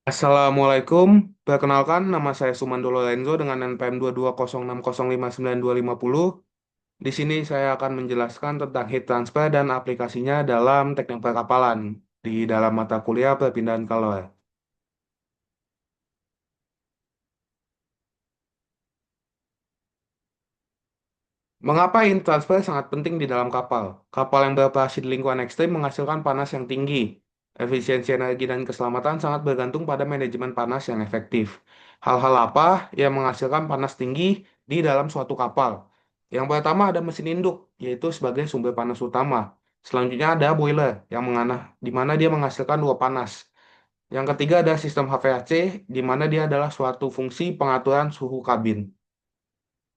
Assalamualaikum, perkenalkan nama saya Sumando Lorenzo dengan NPM 22060592550. Di sini saya akan menjelaskan tentang heat transfer dan aplikasinya dalam teknik perkapalan di dalam mata kuliah perpindahan kalor. Mengapa heat transfer sangat penting di dalam kapal? Kapal yang beroperasi di lingkungan ekstrim menghasilkan panas yang tinggi. Efisiensi energi dan keselamatan sangat bergantung pada manajemen panas yang efektif. Hal-hal apa yang menghasilkan panas tinggi di dalam suatu kapal? Yang pertama ada mesin induk, yaitu sebagai sumber panas utama. Selanjutnya ada boiler, yang di mana dia menghasilkan dua panas. Yang ketiga ada sistem HVAC, di mana dia adalah suatu fungsi pengaturan suhu kabin.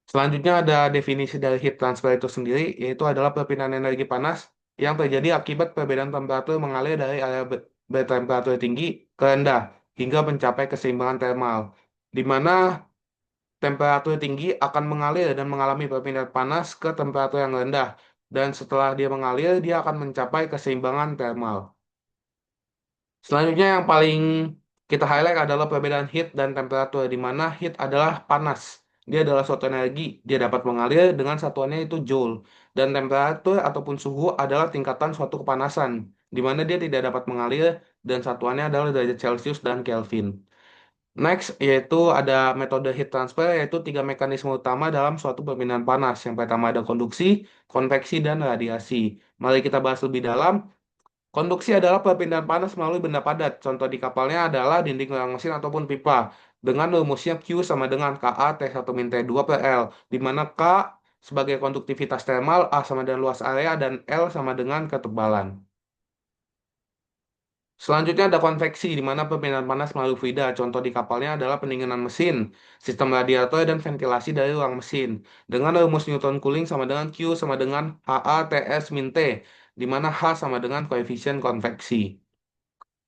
Selanjutnya ada definisi dari heat transfer itu sendiri, yaitu adalah perpindahan energi panas yang terjadi akibat perbedaan temperatur mengalir dari area bertemperatur tinggi ke rendah hingga mencapai keseimbangan termal, di mana temperatur tinggi akan mengalir dan mengalami perpindahan panas ke temperatur yang rendah, dan setelah dia mengalir, dia akan mencapai keseimbangan termal. Selanjutnya yang paling kita highlight adalah perbedaan heat dan temperatur, di mana heat adalah panas. Dia adalah suatu energi, dia dapat mengalir dengan satuannya itu joule. Dan temperatur ataupun suhu adalah tingkatan suatu kepanasan, di mana dia tidak dapat mengalir dan satuannya adalah derajat Celcius dan Kelvin. Next, yaitu ada metode heat transfer, yaitu tiga mekanisme utama dalam suatu perpindahan panas. Yang pertama ada konduksi, konveksi, dan radiasi. Mari kita bahas lebih dalam. Konduksi adalah perpindahan panas melalui benda padat. Contoh di kapalnya adalah dinding rang mesin ataupun pipa. Dengan rumusnya Q sama dengan Ka T1-T2 per L, di mana K sebagai konduktivitas termal, A sama dengan luas area, dan L sama dengan ketebalan. Selanjutnya ada konveksi, di mana perpindahan panas melalui fluida. Contoh di kapalnya adalah pendinginan mesin, sistem radiator, dan ventilasi dari ruang mesin. Dengan rumus Newton Cooling sama dengan Q sama dengan HA TS min T, di mana H sama dengan koefisien konveksi.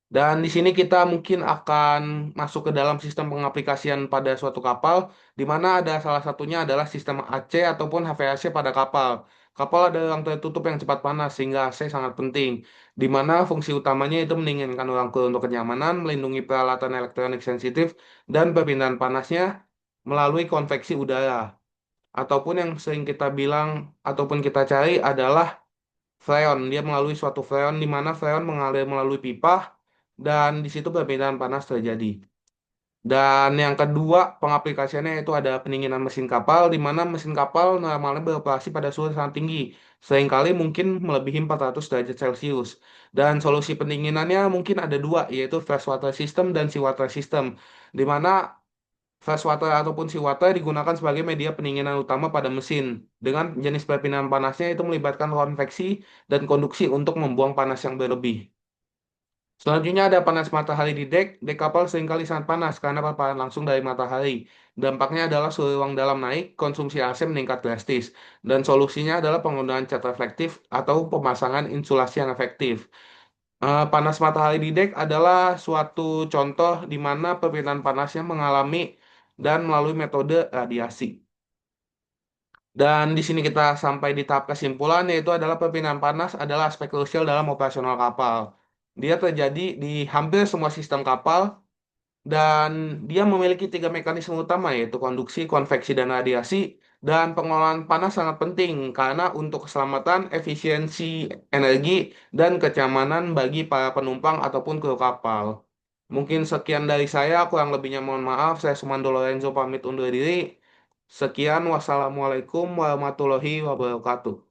Dan di sini kita mungkin akan masuk ke dalam sistem pengaplikasian pada suatu kapal, di mana ada salah satunya adalah sistem AC ataupun HVAC pada kapal. Kapal ada ruang tertutup yang cepat panas, sehingga AC sangat penting, di mana fungsi utamanya itu mendinginkan ruang kru untuk kenyamanan, melindungi peralatan elektronik sensitif, dan perpindahan panasnya melalui konveksi udara. Ataupun yang sering kita bilang ataupun kita cari adalah freon. Dia melalui suatu freon di mana freon mengalir melalui pipa dan di situ perbedaan panas terjadi. Dan yang kedua, pengaplikasiannya itu ada pendinginan mesin kapal, di mana mesin kapal normalnya beroperasi pada suhu sangat tinggi, seringkali mungkin melebihi 400 derajat Celcius. Dan solusi pendinginannya mungkin ada dua, yaitu fresh water system dan seawater system, di mana fresh water ataupun seawater digunakan sebagai media pendinginan utama pada mesin. Dengan jenis perpindahan panasnya itu melibatkan konveksi dan konduksi untuk membuang panas yang berlebih. Selanjutnya ada panas matahari di dek. Dek kapal seringkali sangat panas karena paparan langsung dari matahari. Dampaknya adalah suhu ruang dalam naik, konsumsi AC meningkat drastis. Dan solusinya adalah penggunaan cat reflektif atau pemasangan insulasi yang efektif. Panas matahari di dek adalah suatu contoh di mana perpindahan panasnya mengalami dan melalui metode radiasi. Dan di sini kita sampai di tahap kesimpulan, yaitu adalah perpindahan panas adalah aspek krusial dalam operasional kapal. Dia terjadi di hampir semua sistem kapal dan dia memiliki tiga mekanisme utama, yaitu konduksi, konveksi, dan radiasi. Dan pengelolaan panas sangat penting karena untuk keselamatan, efisiensi energi, dan kenyamanan bagi para penumpang ataupun kru kapal. Mungkin sekian dari saya, kurang lebihnya mohon maaf. Saya Sumando Lorenzo pamit undur diri. Sekian, wassalamualaikum warahmatullahi wabarakatuh.